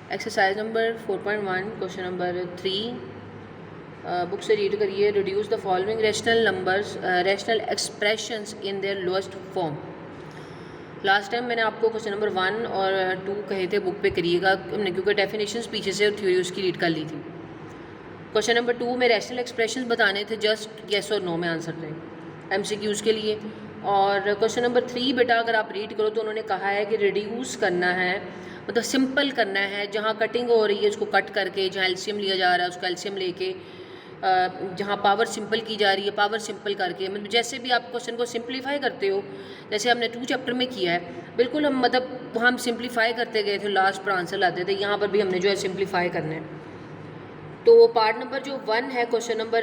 Exercise number 4.1 question number 3 book से read करिए। Reduce the following rational numbers rational expressions in their lowest form. Last time मैंने आपको question number 1 और 2 कहे थे बुक पे करिएगा हमने, क्योंकि डेफिनेशंस पीछे से थ्योरी उसकी रीड कर ली थी। क्वेश्चन नंबर 2 में रैशनल एक्सप्रेशंस बताने थे, जस्ट येस और नो में आंसर थे एमसीक्यूज़ के लिए। और क्वेश्चन नंबर 3 बेटा अगर आप रीड करो तो उन्होंने कहा है कि रिड्यूस करना है, मतलब सिंपल करना है। जहाँ कटिंग हो रही है उसको कट करके, जहाँ एलसीएम लिया जा रहा है उसको एलसीएम लेके, जहाँ पावर सिंपल की जा रही है पावर सिंपल करके, मतलब जैसे भी आप क्वेश्चन को सिंप्लीफाई करते हो, जैसे हमने 2 चैप्टर में किया है, बिल्कुल हम सिंप्लीफाई करते गए थे, लास्ट पर आंसर लाते थे। यहाँ पर भी हमने जो है सिंप्लीफाई करना है। तो पार्ट नंबर जो 1 है क्वेश्चन नंबर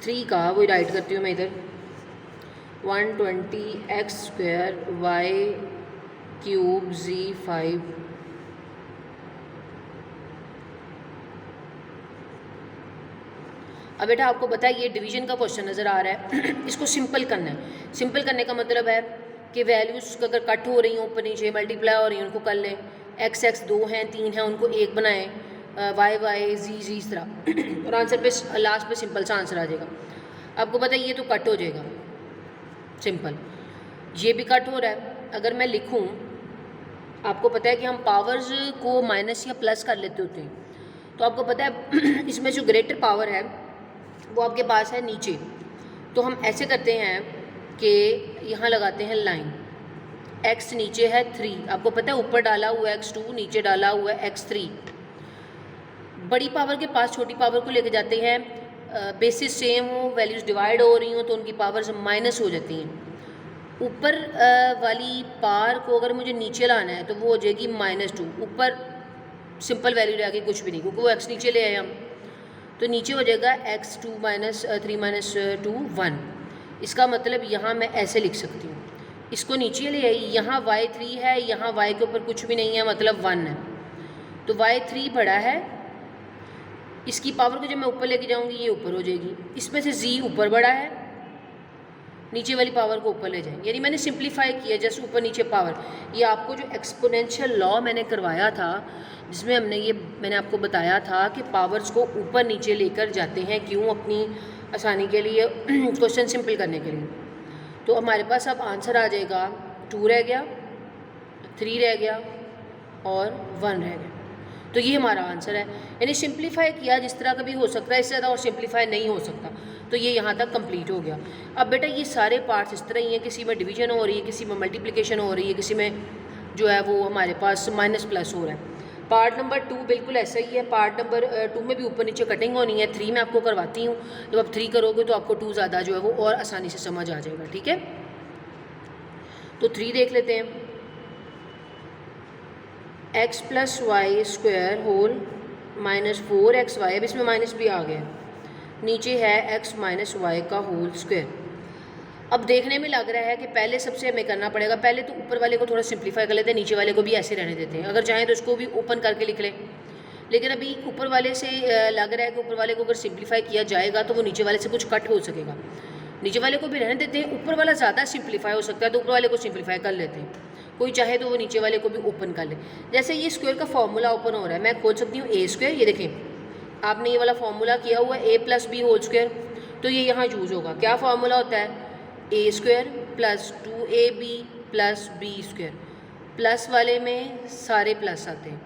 3 का, वो राइट करती हूँ मैं इधर। 120x² y³ z5 अब बेटा आपको पता है ये डिवीजन का क्वेश्चन नज़र आ रहा है। इसको सिंपल करना है। सिंपल करने का मतलब है कि वैल्यूज़ अगर कट हो रही हैं, ऊपर नीचे मल्टीप्लाई हो रही हैं, उनको कर लें। x 2 हैं 3 हैं, उनको 1 बनाएं, y z इस तरह और आंसर पे लास्ट पे सिंपल सा आंसर आ जाएगा। आपको पता है ये तो कट हो जाएगा सिंपल, ये भी कट हो रहा है। अगर मैं लिखूं, आपको पता है कि हम पावर्स को माइनस या प्लस कर लेते होते हैं, तो आपको पता है इसमें जो ग्रेटर पावर है वो आपके पास है नीचे। तो हम ऐसे करते हैं कि यहाँ लगाते हैं लाइन, x नीचे है 3, आपको पता है ऊपर डाला हुआ है x2, नीचे डाला हुआ है x3। बड़ी पावर के पास छोटी पावर को लेके जाते हैं, बेसिस सेम हो, वैल्यूज़ डिवाइड हो रही हो तो उनकी पावर्स माइनस हो जाती हैं। ऊपर वाली पार को अगर मुझे नीचे लाना है तो वो हो जाएगी -2। ऊपर सिंपल वैल्यू रह गई कुछ भी नहीं, क्योंकि वो x नीचे ले आए हम, तो नीचे हो जाएगा x2 - 3 - 2 1। इसका मतलब यहाँ मैं ऐसे लिख सकती हूँ, इसको नीचे ले आई, यहाँ y3 है, यहाँ y के ऊपर कुछ भी नहीं है, मतलब 1 है, तो y3 बड़ा है। इसकी पावर को जब मैं ऊपर लेके जाऊँगी ये ऊपर हो जाएगी, इसमें से z ऊपर बड़ा है, नीचे वाली पावर को ऊपर ले जाएंगे। यानी मैंने सिंप्लीफाई किया, जैसे ऊपर नीचे पावर। ये आपको जो एक्सपोनेंशियल लॉ मैंने करवाया था, जिसमें मैंने आपको बताया था कि पावर्स को ऊपर नीचे लेकर जाते हैं, क्यों? अपनी आसानी के लिए, क्वेश्चन सिंपल करने के लिए। तो हमारे पास अब आंसर आ जाएगा 2 रह गया, 3 रह गया और 1 रह गया। तो ये हमारा आंसर है। यानी सिंप्लीफाई किया जिस तरह का भी हो सकता है, इससे ज़्यादा और सिंप्लीफाई नहीं हो सकता। तो ये यहाँ तक कंप्लीट हो गया। अब बेटा ये सारे पार्ट्स इस तरह ही हैं, किसी में डिवीजन हो रही है, किसी में मल्टीप्लिकेशन हो रही है, किसी में जो है वो हमारे पास माइनस प्लस हो रहा है। पार्ट नंबर 2 बिल्कुल ऐसा ही है। पार्ट नंबर 2 में भी ऊपर नीचे कटिंग होनी है। 3 में आपको करवाती हूँ, जब आप 3 करोगे तो आपको 2 ज़्यादा जो है वो और आसानी से समझ आ जाएगा। ठीक है, तो 3 देख लेते हैं। x + y² होल -4xy, अब इसमें माइनस भी आ गया, नीचे है x - y का होल स्क्वायर। अब देखने में लग रहा है कि पहले सबसे हमें करना पड़ेगा, पहले तो ऊपर वाले को थोड़ा सिंप्लीफाई कर लेते हैं, नीचे वाले को भी ऐसे रहने देते हैं। अगर चाहें तो इसको भी ओपन करके लिख लें, लेकिन अभी ऊपर वाले से लग रहा है कि ऊपर वाले को अगर सिंप्लीफाई किया जाएगा तो वो नीचे वाले से कुछ कट हो सकेगा। नीचे वाले को भी रहने देते हैं, ऊपर वाला ज़्यादा सिंप्लीफाई हो सकता है तो ऊपर वाले को सिंप्लीफाई कर लेते हैं। कोई चाहे तो वो नीचे वाले को भी ओपन कर ले। जैसे ये स्क्वायर का फॉर्मूला ओपन हो रहा है, मैं खोल सकती हूँ a²। ये देखें, आपने ये वाला फॉर्मूला किया हुआ a + b होल स्क्वायर, तो ये यहाँ यूज़ होगा। क्या फॉर्मूला होता है? a² + 2ab + b²। प्लस वाले में सारे प्लस आते हैं,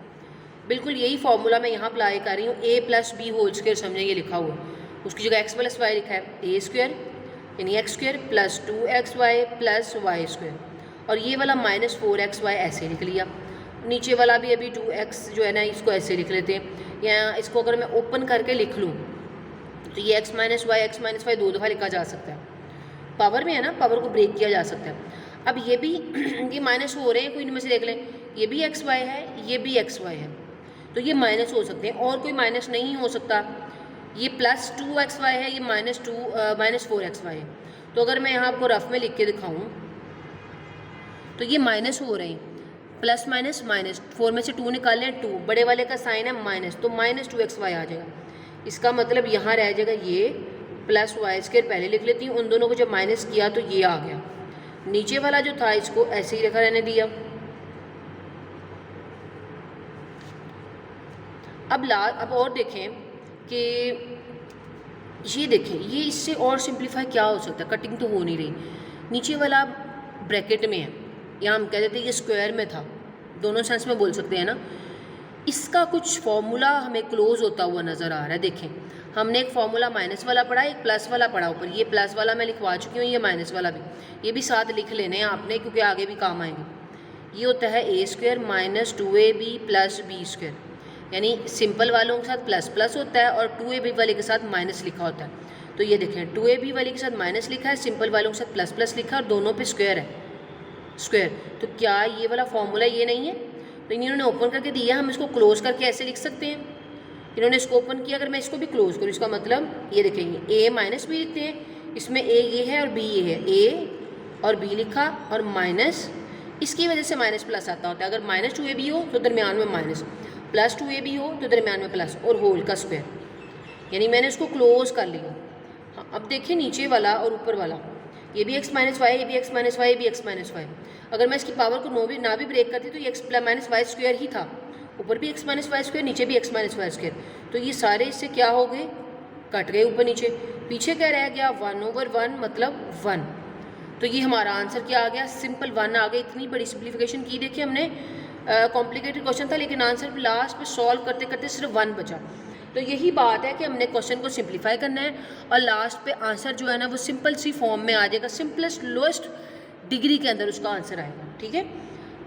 बिल्कुल यही फॉर्मूला मैं यहाँ अप्लाई कर रही हूँ। a + b होल स्क्वायर समझें, ये लिखा हुआ, उसकी जगह x + y लिखा है, a² यानी x² + 2xy + y²। और ये वाला -4xy ऐसे लिख लिया। नीचे वाला भी अभी 2x जो है ना, इसको ऐसे लिख लेते हैं। या इसको अगर मैं ओपन करके लिख लूँ तो ये x - y 2 दफ़ा लिखा जा सकता है। पावर में है ना, पावर को ब्रेक किया जा सकता है। अब ये भी ये माइनस हो रहे हैं, कोई इनमें से देख लें, ये भी xy है, ये भी xy है, तो ये माइनस हो सकते हैं, और कोई माइनस नहीं हो सकता। ये +2xy है, ये -4xy है। तो अगर मैं यहाँ आपको रफ में लिख के दिखाऊँ तो ये माइनस हो रहे हैं, प्लस माइनस माइनस, 4 में से 2 निकाल लें, 2 बड़े वाले का साइन है माइनस, तो -2xy आ जाएगा। इसका मतलब यहाँ रह जाएगा ये +y² पहले लिख लेती हूँ, उन दोनों को जब माइनस किया तो ये आ गया। नीचे वाला जो था इसको ऐसे ही रखा रहने दिया, अब और देखें कि ये देखें, ये इससे और सिंप्लीफाई क्या हो सकता है, कटिंग तो हो नहीं रही, नीचे वाला ब्रैकेट में है, या हम कह देते हैं ये स्क्वायर में था, दोनों सेंस में बोल सकते हैं ना। इसका कुछ फॉर्मूला हमें क्लोज होता हुआ नज़र आ रहा है। देखें, हमने एक फार्मूला माइनस वाला पढ़ा, एक प्लस वाला पढ़ा ऊपर, ये प्लस वाला मैं लिखवा चुकी हूँ, ये माइनस वाला भी, ये भी साथ लिख लेने हैं आपने क्योंकि आगे भी काम आएंगे। ये होता है ए square minus 2ab plus b square, यानी सिंपल वालों के साथ प्लस प्लस होता है और 2ab वाले के साथ माइनस लिखा होता है। तो ये देखें 2ab वाले के साथ माइनस लिखा है, सिंपल वालों के साथ प्लस प्लस लिखा है और दोनों पे स्क्वायर है, स्क्वायर। तो क्या ये वाला फॉर्मूला ये नहीं है? तो इन्होंने ओपन करके दिया, हम इसको क्लोज करके ऐसे लिख सकते हैं। इन्होंने इसको ओपन किया, अगर मैं इसको भी क्लोज करूँ, इसका मतलब ये देखेंगे a माइनस बी लिखते हैं, इसमें a ये है और b ये है, a और b लिखा और माइनस, इसकी वजह से माइनस प्लस आता होता है। अगर माइनस 2ab हो तो दरमियान में माइनस, प्लस 2ab हो तो दरमियान में प्लस और होल का स्क्वायर, यानी मैंने इसको क्लोज कर लिया। हाँ, अब देखिए नीचे वाला और ऊपर वाला, ये भी x माइनस वाई, ये भी x माइनस वाई, ये भी x माइनस वाई। अगर मैं इसकी पावर को ना भी ब्रेक करती तो ये x माइनस वाई स्क्वायर ही था, ऊपर भी x माइनस वाई स्क्वायर, नीचे भी x माइनस वाई स्क्वायर। तो ये सारे इससे क्या हो गए, कट गए ऊपर नीचे, पीछे क्या रह गया 1/1 मतलब 1। तो ये हमारा आंसर क्या आ गया, सिंपल 1 आ गया। इतनी बड़ी सिंप्लीफिकेशन की, देखिए हमने कॉम्प्लिकेटेड क्वेश्चन था लेकिन आंसर लास्ट में सॉल्व करते करते सिर्फ 1 बचा। तो यही बात है कि हमने क्वेश्चन को सिंप्लीफाई करना है और लास्ट पे आंसर जो है ना वो सिंपल सी फॉर्म में आ जाएगा, सिंपलेस्ट लोएस्ट डिग्री के अंदर उसका आंसर आएगा। ठीक है,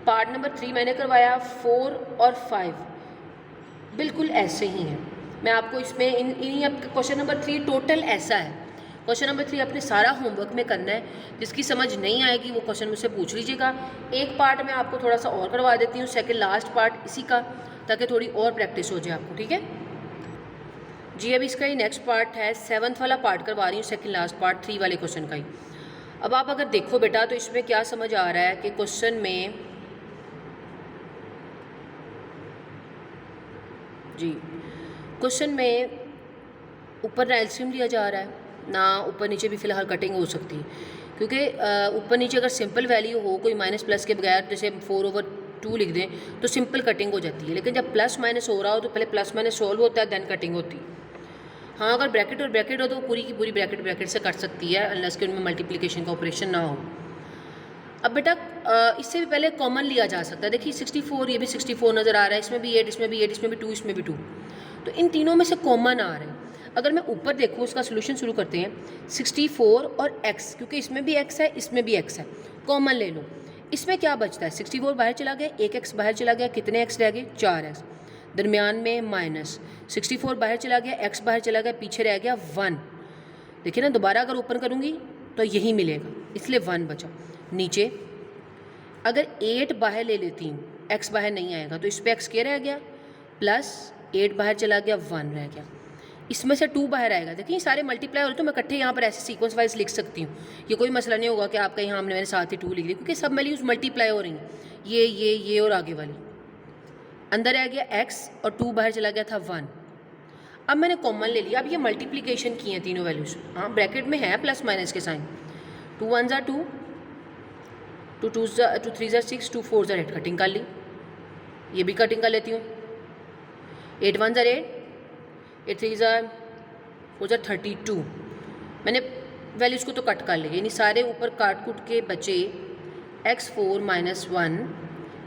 पार्ट नंबर 3 मैंने करवाया, 4 और 5 बिल्कुल ऐसे ही हैं। मैं आपको इसमें इन्हीं क्वेश्चन नंबर 3 टोटल ऐसा है। क्वेश्चन नंबर 3 अपने सारा होमवर्क में करना है, जिसकी समझ नहीं आएगी वो क्वेश्चन मुझसे पूछ लीजिएगा। एक पार्ट मैं आपको थोड़ा सा और करवा देती हूँ, सेकंड लास्ट पार्ट इसी का, ताकि थोड़ी और प्रैक्टिस हो जाए आपको। ठीक है जी, अब इसका ही नेक्स्ट पार्ट है, 7th वाला पार्ट करवा रही हूँ, सेकंड लास्ट पार्ट 3 वाले क्वेश्चन का ही। अब आप अगर देखो बेटा तो इसमें क्या समझ आ रहा है कि क्वेश्चन में जी, क्वेश्चन में ऊपर ना एलसीएम लिया जा रहा है ना ऊपर नीचे भी फिलहाल कटिंग हो सकती है, क्योंकि ऊपर नीचे अगर सिंपल वैल्यू हो कोई माइनस प्लस के बगैर, जैसे 4/2 लिख दें तो सिंपल कटिंग हो जाती है, लेकिन जब प्लस माइनस हो रहा हो तो पहले प्लस माइनस सॉल्व होता है देन कटिंग होती है। हाँ, अगर ब्रैकेट और ब्रैकेट हो तो पूरी की पूरी ब्रैकेट से कट सकती है, अनलेस कि उनमें मल्टीप्लिकेशन का ऑपरेशन ना हो। अब बेटा इससे भी पहले कॉमन लिया जा सकता है। देखिए 64, ये भी 64 नज़र आ रहा है, इसमें भी 8, इसमें भी 8, इसमें भी 2, इसमें भी 2, तो इन तीनों में से कॉमन आ रहा है। अगर मैं ऊपर देखूँ, इसका सोल्यूशन शुरू करते हैं, 64 और x, क्योंकि इसमें भी x है इसमें भी x है, कॉमन ले लो। इसमें क्या बचता है, 64 बाहर चला गया, एक x बाहर चला गया, कितने x रह गए, 4x, दरमियान में माइनस, 64 बाहर चला गया, x बाहर चला गया, पीछे रह गया 1। देखिए ना, दोबारा अगर ओपन करूँगी तो यही मिलेगा, इसलिए 1 बचा। नीचे अगर 8 बाहर ले लेती हूँ, x बाहर नहीं आएगा तो इस पर x क्या रह गया, प्लस 8 बाहर चला गया, 1 रह गया, इसमें से 2 बाहर आएगा। देखिए सारे मल्टीप्लाई हो रहे तो मैं इकट्ठे यहाँ पर ऐसे सीक्वेंस वाइज लिख सकती हूँ, ये कोई मसला नहीं होगा कि आपका यहाँ हमने मैंने साथ ही 2 लिख दी, क्योंकि सब वैल्यूज मल्टीप्लाई हो रही हैं, ये और आगे वाली। अंदर आ गया x और 2 बाहर चला गया था 1। अब मैंने कॉमन ले लिया, अब ये मल्टीप्लिकेशन की हैं तीनों वैल्यूज, हाँ ब्रैकेट में है प्लस माइनस के साइन, 2 1 2, 2 3 6, 2 4 8, कटिंग कर ली, ये भी कटिंग कर लेती हूँ, 8 1 8, 8 3 4 32। मैंने वैल्यूज़ को तो कट कर लिया, यानी सारे ऊपर काट कूट के बचे x4 minus 1,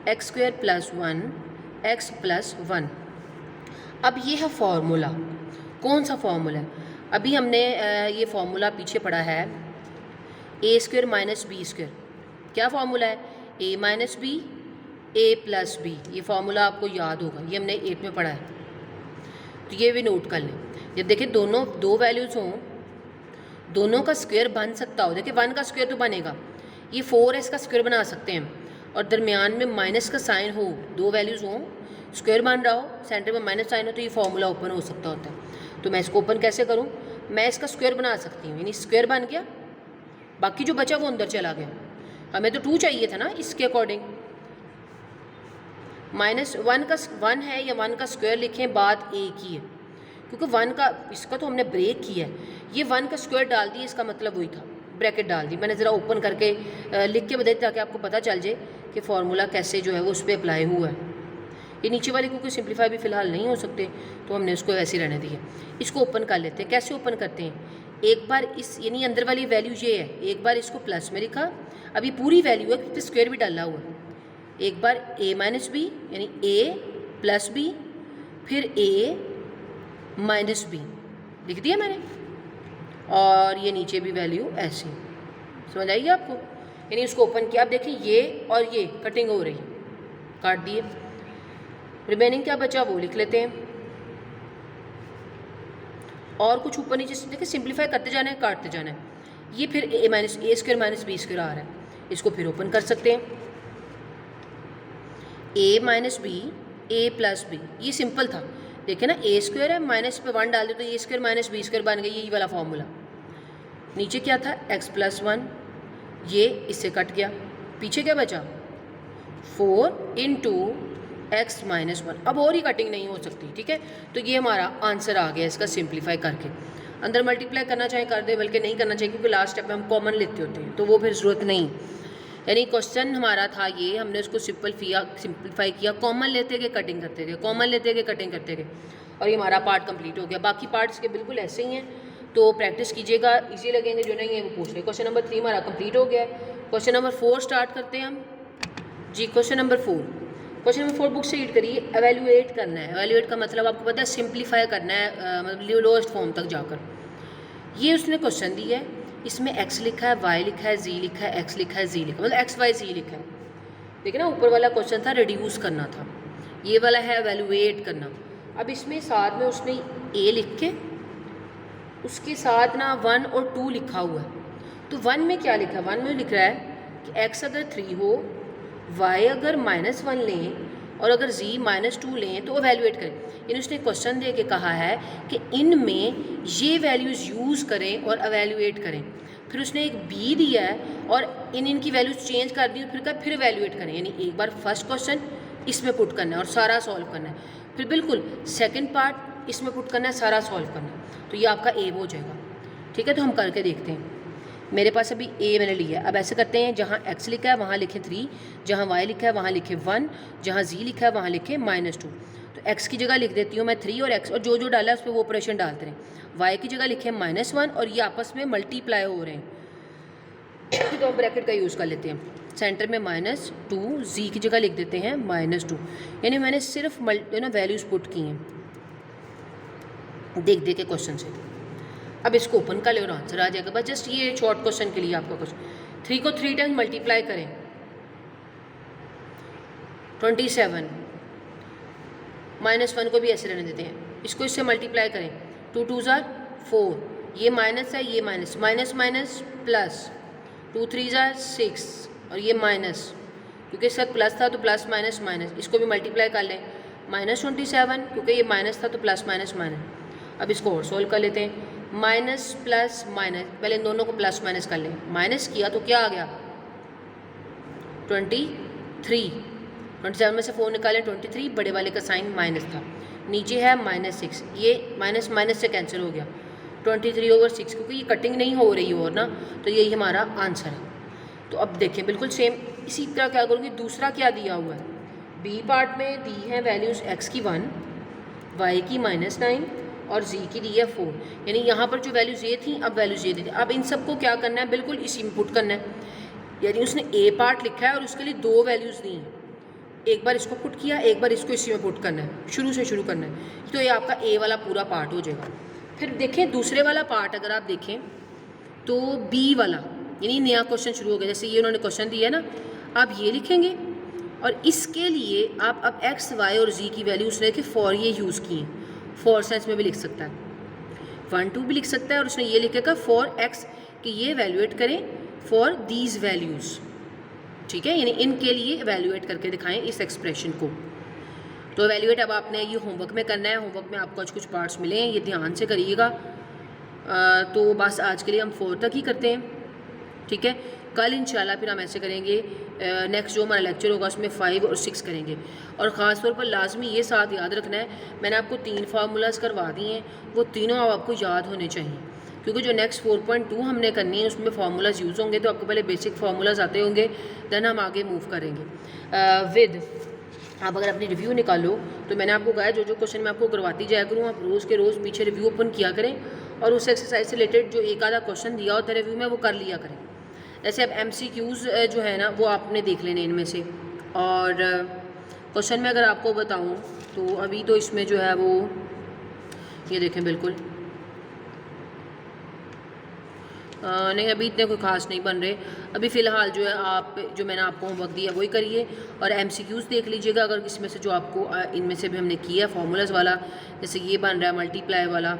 x square plus 1, x plus 1। अब ये है फॉर्मूला, कौन सा फॉर्मूला है, अभी हमने ये फॉर्मूला पीछे पढ़ा है, ए स्क्वायर माइनस बी स्क्वायर। क्या फार्मूला है, a minus B A plus B, ये फार्मूला आपको याद होगा, ये हमने 8 में पढ़ा है, तो ये भी नोट कर लें। जब देखिए दोनों दो वैल्यूज़ हों, दोनों का स्क्वायर बन सकता हो, देखिए 1 का स्क्वायर तो बनेगा, ये 4s का स्क्वायर बना सकते हैं, और दरमियान में माइनस का साइन हो, दो वैल्यूज़ हों, स्क्वायर बन रहा हो, सेंटर में माइनस साइन हो, तो ये फार्मूला ओपन हो सकता होता है। तो मैं इसको ओपन कैसे करूँ, मैं इसका स्क्वायर बना सकती हूँ, यानी स्क्वायर बन गया, बाकी जो बचा वो अंदर चला गया, हमें तो 2 चाहिए था ना, इसके अकॉर्डिंग माइनस 1 का 1 है या 1 का स्क्वायर लिखें, बात एक ही है, क्योंकि 1 का इसका तो हमने ब्रेक किया है, ये 1 का स्क्वायर डाल दिया, इसका मतलब वही था, ब्रैकेट डाल दी। मैंने ज़रा ओपन करके लिख के बताई ताकि आपको पता चल जाए कि फार्मूला कैसे जो है वो उस पर अप्लाई हुआ है। ये नीचे वाले को कोई सिंप्लीफाई भी फ़िलहाल नहीं हो सकते, तो हमने उसको ऐसे रहने दिए। इसको ओपन कर लेते हैं। कैसे ओपन करते हैं, एक बार इस यानी अंदर वाली वैल्यू ये है, एक बार इसको प्लस में लिखा, अभी पूरी वैल्यू है क्योंकि स्क्वायर भी डाला हुआ है। एक बार a माइनस बी यानी a प्लस बी, फिर a माइनस बी लिख दिया मैंने, और ये नीचे भी वैल्यू ऐसी। समझ आइए आपको, यानी उसको ओपन किया। अब देखिए ये और ये कटिंग हो रही, काट दिए। रिमेनिंग क्या बचा वो लिख लेते हैं, और कुछ ऊपर नीचे से देखिए सिंप्लीफाई करते जाना है, काटते जाना है। ये फिर a minus a square minus B square आ रहा है, इसको फिर ओपन कर सकते हैं। a minus B A plus B, ये सिंपल था। देखिए ना, ए स्क्वायर है, माइनस पे 1 डाल दे तो ए स्क्वायर माइनस बी स्क्वायर बन गई, यही वाला फॉर्मूला। नीचे क्या था, x प्लस 1, ये इससे कट गया, पीछे क्या बचा 4 इंटू एक्स माइनस 1। अब और ही कटिंग नहीं हो सकती, ठीक है। तो ये हमारा आंसर आ गया इसका सिंप्लीफाई करके। अंदर मल्टीप्लाई करना चाहे कर दे, बल्कि नहीं करना चाहिए क्योंकि लास्ट स्टेप में हम कॉमन लेते होते हैं, तो वो फिर ज़रूरत नहीं। यानी क्वेश्चन हमारा था ये, हमने उसको सिंप्लीफाई किया, कॉमन लेते गए कटिंग करते गए, कॉमन लेते गए कटिंग करते गए, और ये हमारा पार्ट कंप्लीट हो गया। बाकी पार्ट्स के बिल्कुल ऐसे ही हैं, तो प्रैक्टिस कीजिएगा, इजी लगेंगे। जो नहीं है वो पूछ ले। क्वेश्चन नंबर 3 हमारा कंप्लीट हो गया है। क्वेश्चन नंबर 4 स्टार्ट करते हैं हम जी। Question number 4, question number 4 book से रीड करिए। एवेल्यूएट करना है, एवेल्यूएट का मतलब आपको पता है सिंप्लीफाई करना है, मतलब लोएस्ट फॉर्म तक जाकर। ये उसने क्वेश्चन दिया है, इसमें x लिखा है, y लिखा है, z लिखा है, x लिखा है, z लिखा है, मतलब x y z लिखा है। देखिए ना, ऊपर वाला क्वेश्चन था रिड्यूस करना था, ये वाला है एवेल्यूएट करना। अब इसमें साथ में उसने a लिख के उसके साथ ना 1 और 2 लिखा हुआ है। तो 1 में क्या लिखा है, 1 में लिख रहा है कि x अगर 3 हो, y अगर -1 लें और अगर z -2 लें तो एवेल्यूएट करें। यानी उसने क्वेश्चन दे के कहा है कि इनमें ये वैल्यूज़ यूज़ करें और एवेल्यूएट करें। फिर उसने एक b दिया है और इनकी वैल्यूज़ चेंज कर दी, फिर फिर एवेल्यूएट करें। यानी एक बार फर्स्ट क्वेश्चन इसमें पुट करना है और सारा सॉल्व करना है, फिर बिल्कुल सेकेंड पार्ट इसमें पुट करना है, सारा सॉल्व करना है। तो ये आपका ए हो जाएगा, ठीक है। तो हम करके देखते हैं। मेरे पास अभी a मैंने लिया है। अब ऐसे करते हैं, जहाँ x लिखा है वहाँ लिखें 3, जहाँ y लिखा है वहाँ लिखें 1, जहाँ z लिखा है वहाँ लिखें -2। तो x की जगह लिख देती हूँ मैं 3 और x, और जो जो डाला है उस पर वो ऑपरेशन डालते रहें। y की जगह लिखें -1 और ये आपस में मल्टीप्लाई हो रहे हैं तो हम ब्रैकेट का यूज़ कर लेते हैं। सेंटर में -2, z की जगह लिख देते हैं -2। यानी मैंने सिर्फ वैल्यूज़ पुट की हैं देख के क्वेश्चन से। अब इसको ओपन कर ले और आंसर आ जाएगा। बस जस्ट ये शॉर्ट क्वेश्चन के लिए आपका क्वेश्चन। 3 को 3 टाइम्स मल्टीप्लाई करें 27, -1 को भी ऐसे रहने देते हैं, इसको इससे मल्टीप्लाई करें 2 2 ज़ार 4, ये माइनस है, ये माइनस, माइनस माइनस प्लस, 2 3 ज़ार 6 और ये माइनस, क्योंकि इसका प्लस था तो प्लस माइनस माइनस, इसको भी मल्टीप्लाई कर लें -27, क्योंकि ये माइनस था तो प्लस माइनस माइनस। अब इसको और सोल्व कर लेते हैं, माइनस प्लस माइनस, पहले इन दोनों को प्लस माइनस कर लें। माइनस किया तो क्या आ गया 23, 27 में से 4 निकालें 23, बड़े वाले का साइन माइनस था, नीचे है -6, ये माइनस माइनस से कैंसिल हो गया 23/6, क्योंकि ये कटिंग नहीं हो रही और ना, तो यही हमारा आंसर है। तो अब देखें बिल्कुल सेम इसी तरह क्या करूँगी, दूसरा क्या दिया हुआ है, बी पार्ट में दी है वैल्यूज़ x की 1, y की -9 और z की दी है 4। यानी यहाँ पर जो वैल्यूज़ ये थी अब वैल्यूज़ ये दी थी। अब इन सबको क्या करना है, बिल्कुल इसी में पुट करना है। यानी उसने a पार्ट लिखा है और उसके लिए 2 वैल्यूज़ दी हैं, एक बार इसको पुट किया, एक बार इसको इसी में पुट करना है, शुरू से शुरू करना है। तो ये आपका a वाला पूरा पार्ट हो जाएगा। फिर देखें दूसरे वाला पार्ट अगर आप देखें तो b वाला, यानी नया क्वेश्चन शुरू हो गया। जैसे ये उन्होंने क्वेश्चन दिया है ना, आप ये लिखेंगे और इसके लिए आप अब x, y और z की वैल्यू उसने देखिए फॉर ये यूज़ की है, फॉर सेंस में भी लिख सकता है, 1 2 भी लिख सकता है, और उसने ये लिखेगा फॉर x कि ये एवेल्यूएट करें फॉर दीज वैल्यूज़, ठीक है। यानी इनके लिए एवेल्यूएट करके दिखाएं इस एक्सप्रेशन को। तो एवेल्यूएट अब आपने ये होमवर्क में करना है, होमवर्क में आपको कुछ पार्ट्स मिले हैं, ये ध्यान से करिएगा। तो बस आज के लिए हम 4 तक ही करते हैं, ठीक है। कल इंशाल्लाह फिर हम ऐसे करेंगे, नेक्स्ट जो हमारा लेक्चर होगा उसमें 5 और 6 करेंगे। और ख़ास तौर पर लाजमी ये साथ याद रखना है, मैंने आपको 3 फार्मूलाज करवा दिए हैं, वो तीनों आपको याद होने चाहिए, क्योंकि जो नेक्स्ट 4.2 हमने करनी है उसमें फार्मूलाज यूज़ होंगे, तो आपको पहले बेसिक फार्मूलाज आते होंगे, देन हम आगे मूव करेंगे विद आप अगर अपनी रिव्यू निकालो तो मैंने आपको कहा है जो जो क्वेश्चन मैं आपको करवाती जाया करूँ, आप रोज़ के रोज़ पीछे रिव्यू ओपन किया करें और उस एक्सरसाइज से रिलेटेड जो एक आधा क्वेश्चन दिया होता है रिव्यू में वो कर लिया करें। जैसे अब MCQs जो है ना वो आपने देख लेने इनमें से। और क्वेश्चन में अगर आपको बताऊँ तो अभी तो इसमें जो है वो ये देखें बिल्कुल नहीं, अभी इतने कोई ख़ास नहीं बन रहे। अभी फ़िलहाल जो है आप जो मैंने आपको होमवर्क दिया वही करिए और MCQs देख लीजिएगा अगर इसमें से जो आपको इनमें से भी हमने किया फार्मूलाज वाला, जैसे ये बन रहा है मल्टीप्लाई वाला,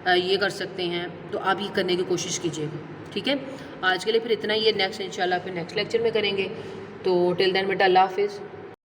ये कर सकते हैं, तो आप ये करने की कोशिश कीजिएगा। ठीक है, आज के लिए फिर इतना ही है। नेक्स्ट इंशाल्लाह फिर नेक्स्ट लेक्चर में करेंगे। तो टिल देन बेटा अल्लाह हाफिज़।